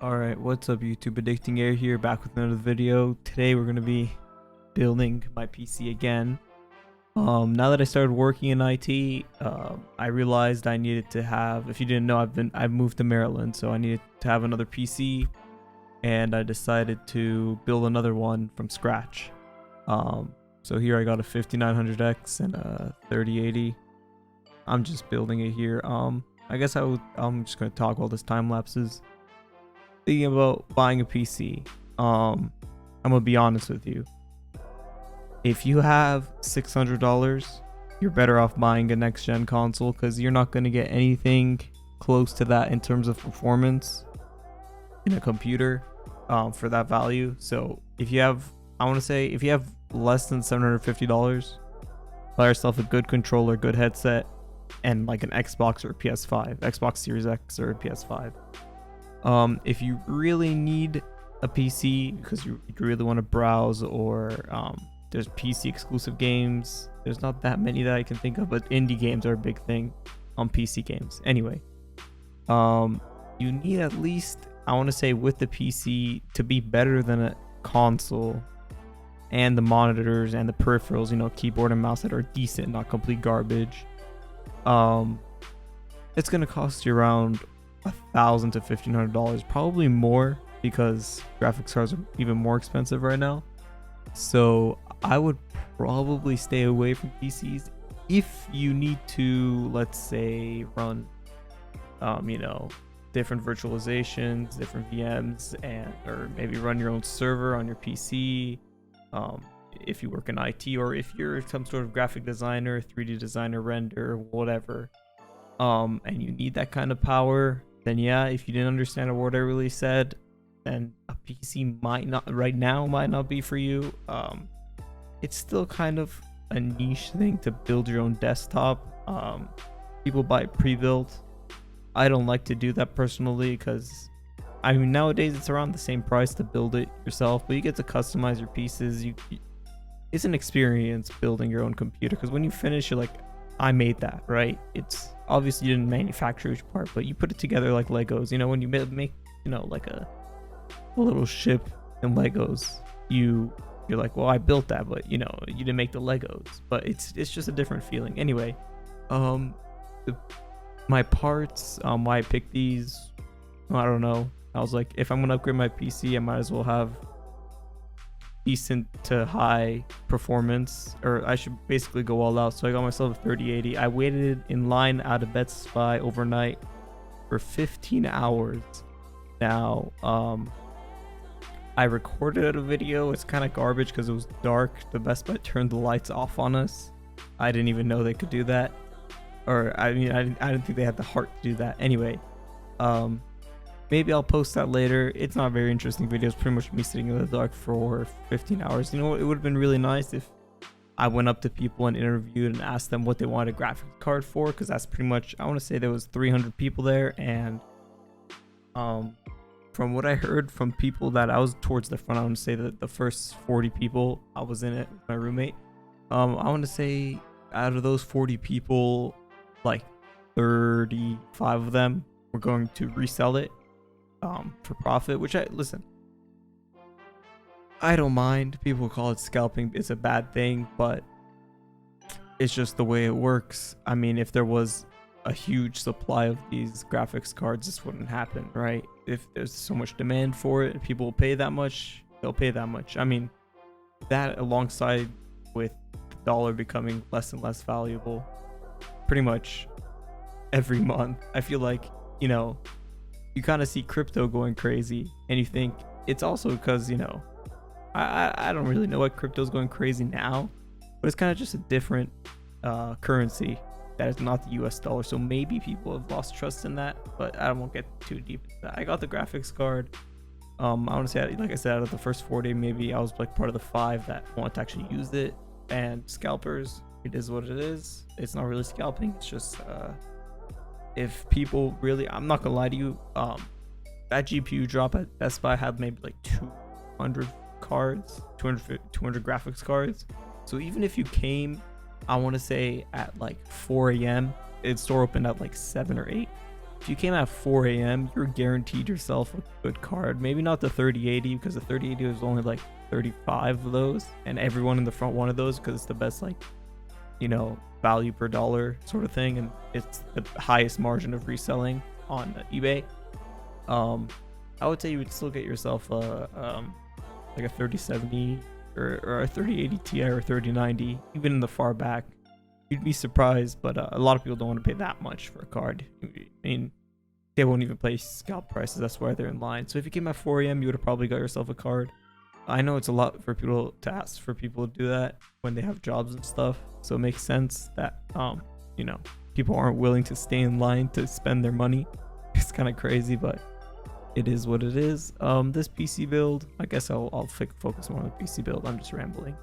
Alright, what's up YouTube? Addicting Air here, back with another video. Today we're going to be building my PC again. Now that I started working in IT, I realized I needed to have, if you didn't know, I've moved to Maryland, so I needed to have another PC, and I decided to build another one from scratch. So here I got a 5900X and a 3080. I'm just building it here. I guess I'm just going to talk while this time lapses. Thinking about buying a PC, I'm gonna be honest with you. If you have $600, you're better off buying a next gen console because you're not gonna get anything close to that in terms of performance in a computer for that value. So if you have, if you have less than $750, buy yourself a good controller, good headset, and like an Xbox or a PS5, Xbox Series X or a PS5. If you really need a PC because you really want to browse, or there's PC exclusive games, there's not that many that I can think of, but indie games are a big thing on PC games. Anyway, you need at least, I want to say, with the PC to be better than a console, and the monitors and the peripherals, you know, keyboard and mouse that are decent, not complete garbage. It's gonna cost you around $1,000 to $1,500, probably more because graphics cards are even more expensive right now. So I would probably stay away from PCs if you need to, let's say, run you know, different virtualizations, different VMs, and or maybe run your own server on your PC. If you work in IT, or if you're some sort of graphic designer, 3D designer, render, whatever, and you need that kind of power, then yeah, if you didn't understand a word I really said, then a PC might not be for you. It's still kind of a niche thing to build your own desktop. People buy pre-built. I don't like to do that personally because, I mean, nowadays it's around the same price to build it yourself, but you get to customize your pieces. It's an experience building your own computer, because when you finish, you're like, I made that, right? It's obviously you didn't manufacture each part, but you put it together like Legos. You know, when you make, you know, like a little ship in Legos, you're like, well, I built that, but you know, you didn't make the Legos. But it's just a different feeling. Anyway, my parts, why I picked these, I don't know. I was like, if I'm gonna upgrade my PC, I might as well have decent to high performance, or I should basically go all out. So I got myself a 3080. I waited in line out of Best Buy overnight for 15 hours. Now, I recorded a video. It's kind of garbage because it was dark. The Best Buy turned the lights off on us. I didn't even know they could do that, or I mean, I didn't think they had the heart to do that. Anyway, maybe I'll post that later. It's not a very interesting video. It's pretty much me sitting in the dark for 15 hours. You know what? It would have been really nice if I went up to people and interviewed and asked them what they wanted a graphics card for, because that's pretty much, I want to say there was 300 people there, and from what I heard from people that I was towards the front, I want to say that the first 40 people I was in it with my roommate. I want to say out of those 40 people, like 35 of them were going to resell it for profit, which I don't mind. People call it scalping. It's a bad thing, but it's just the way it works. I mean, if there was a huge supply of these graphics cards, this wouldn't happen, right? If there's so much demand for it, people will pay that much, they'll pay that much. I mean, that alongside with the dollar becoming less and less valuable pretty much every month, I feel like, you know, you kind of see crypto going crazy, and you think it's also because, you know, I don't really know what crypto's going crazy now, but it's kind of just a different currency that is not the US dollar. So maybe people have lost trust in that, but I won't get too deep into that. I got the graphics card. I want to say, like I said, out of the first 40, maybe I was like part of the 5 that want to actually use it. And scalpers, it is what it is. It's not really scalping. It's just if people really, I'm not gonna lie to you, that GPU drop at Best Buy had maybe like 200 cards, 200 graphics cards. So even if you came, I want to say at like 4 a.m., its store opened at like 7 or 8. if you came at 4 a.m., you're guaranteed yourself a good card. Maybe not the 3080, because the 3080 was only like 35 of those, and everyone in the front wanted those because it's the best, like, value per dollar sort of thing, and it's the highest margin of reselling on eBay. I would say you would still get yourself like a 3070 or a 3080 Ti or 3090, even in the far back. You'd be surprised, but a lot of people don't want to pay that much for a card. I mean, they won't even pay scalp prices. That's why they're in line. So if you came at 4 a.m., you would have probably got yourself a card. I know it's a lot for people to ask for people to do that when they have jobs and stuff. So it makes sense that people aren't willing to stay in line to spend their money. It's kind of crazy, but it is what it is. This PC build, I guess I'll focus more on the PC build. I'm just rambling.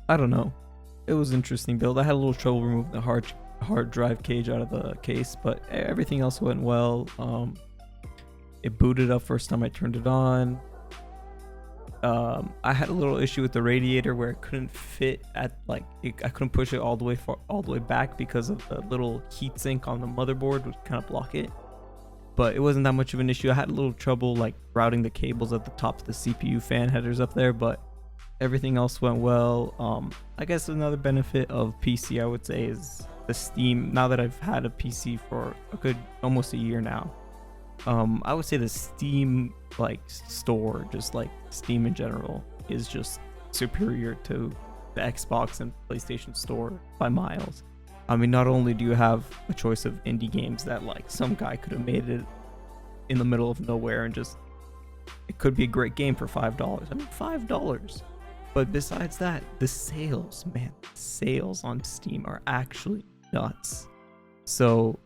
I don't know. It was an interesting build. I had a little trouble removing the hard drive cage out of the case, but everything else went well. It booted up first time I turned it on. I had a little issue with the radiator where it couldn't fit at I couldn't push it all the way back because of the little heat sink on the motherboard would kind of block it. But it wasn't that much of an issue. I had a little trouble like routing the cables at the top of the CPU fan headers up there, but everything else went well. I guess another benefit of PC, I would say, is the Steam. Now that I've had a PC for a good almost a year now, I would say the Steam store, just like Steam in general, is just superior to the Xbox and PlayStation store by miles. I mean, not only do you have a choice of indie games that like some guy could have made it in the middle of nowhere and just, it could be a great game for $5. I mean, $5. But besides that, the sales on Steam are actually nuts. So,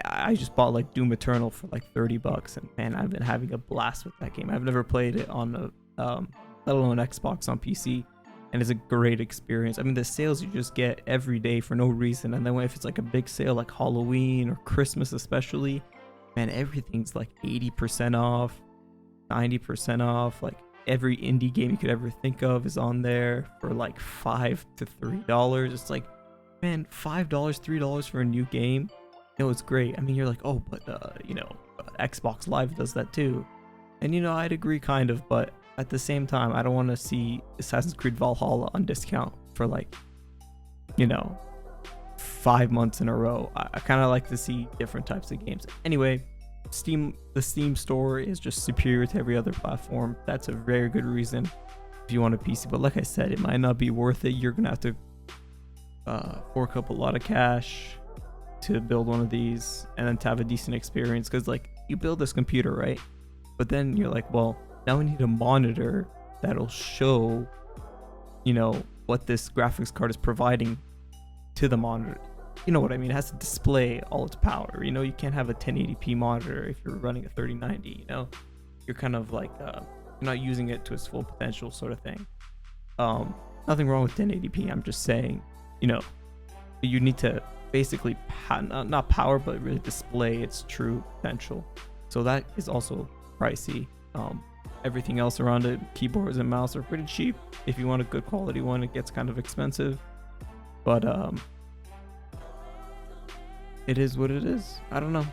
I just bought like Doom Eternal for like $30, and man, I've been having a blast with that game. I've never played it on the let alone Xbox on PC, and it's a great experience. I mean, the sales you just get every day for no reason, and then if it's like a big sale like Halloween or Christmas especially, man, everything's like 80% off, 90% off. Like every indie game you could ever think of is on there for like $5 to $3. It's like, man, $5, $3 for a new game. It's great. I mean, you're like, oh, but Xbox Live does that too, and I'd agree kind of, but at the same time, I don't want to see Assassin's Creed Valhalla on discount for 5 months in a row. I kind of like to see different types of games. Anyway, the Steam store is just superior to every other platform. That's a very good reason if you want a PC. But like I said, it might not be worth it. You're gonna have to fork up a lot of cash to build one of these and then to have a decent experience, because you build this computer, right? But then you're like, well, now we need a monitor that'll show what this graphics card is providing to the monitor. You know what I mean? It has to display all its power. You can't have a 1080p monitor if you're running a 3090. You're kind of like you're not using it to its full potential, sort of thing. Nothing wrong with 1080p. I'm just saying, you need to basically not power, but really display its true potential. So that is also pricey. Everything else around it, keyboards and mouse, are pretty cheap. If you want a good quality one, it gets kind of expensive, but it is what it is. I don't know.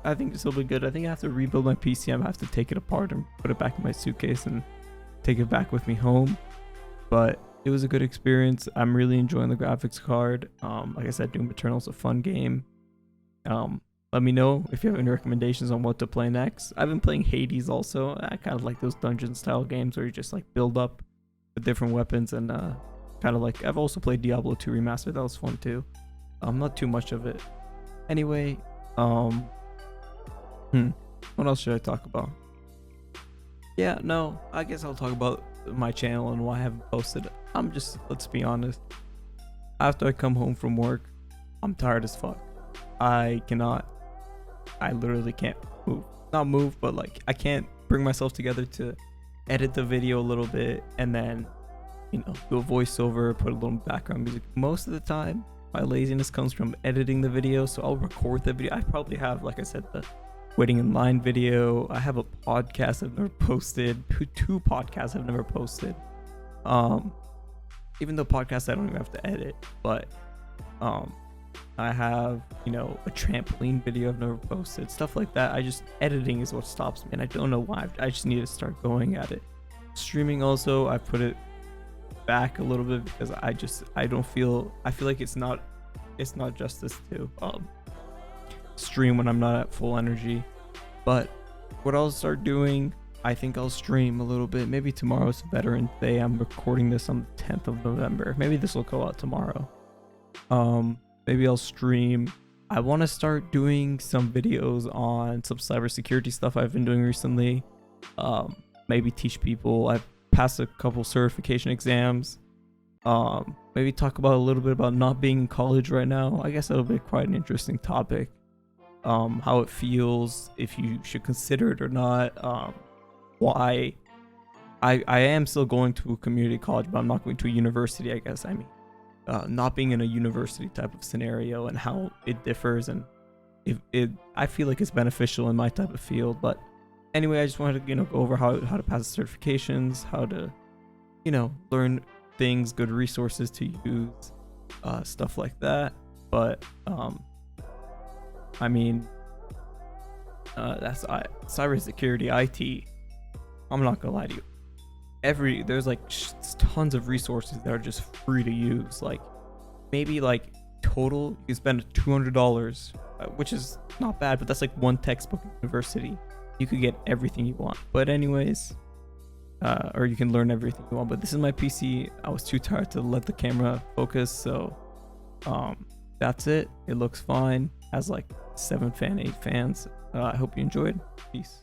I think this will be good. I think I have to rebuild my PC. I have to take it apart and put it back in my suitcase and take it back with me home. But it was a good experience. I'm really enjoying the graphics card. Like I said, Doom Eternal is a fun game. Let me know if you have any recommendations on what to play next. I've been playing Hades also. I kind of like those dungeon style games where you just build up with different weapons, and kind of I've also played Diablo 2 Remastered. That was fun too. Not too much of it. Anyway, what else should I talk about? Yeah, no, I guess I'll talk about my channel and why I haven't posted. Let's be honest. After I come home from work, I'm tired as fuck. I literally can't move. Not move, but I can't bring myself together to edit the video a little bit and then, do a voiceover, put a little background music. Most of the time, my laziness comes from editing the video, so I'll record the video. I probably have, like I said, the waiting in line video. I have a podcast I've never posted. Two podcasts I've never posted. even though podcasts I don't even have to edit, but I have, a trampoline video I've never posted, stuff like that. Editing is what stops me, and I don't know why. I just need to start going at it. Streaming also, I put it back a little bit because I feel like it's not justice to stream when I'm not at full energy. But what I'll start doing, I think I'll stream a little bit. Maybe tomorrow's Veterans Day. I'm recording this on the 10th of November. Maybe this will go out tomorrow. Maybe I'll stream. I want to start doing some videos on some cybersecurity stuff I've been doing recently. Maybe teach people. I've passed a couple certification exams. Maybe talk about a little bit about not being in college right now. I guess that'll be quite an interesting topic. How it feels, if you should consider it or not. Why I am still going to a community college, but I'm not going to a university, I guess. I mean, not being in a university type of scenario and how it differs, and I feel like it's beneficial in my type of field. But anyway, I just wanted to go over how to pass the certifications, how to learn things, good resources to use, stuff like that. But I mean, that's cybersecurity, IT. I'm not gonna lie to you. There's like tons of resources that are just free to use. Like maybe like total you can spend $200, which is not bad, but that's like one textbook at university. You could get everything you want. But anyways, or you can learn everything you want. But this is my PC. I was too tired to let the camera focus, so that's it. It looks fine. Has like 8 fans. I hope you enjoyed. Peace.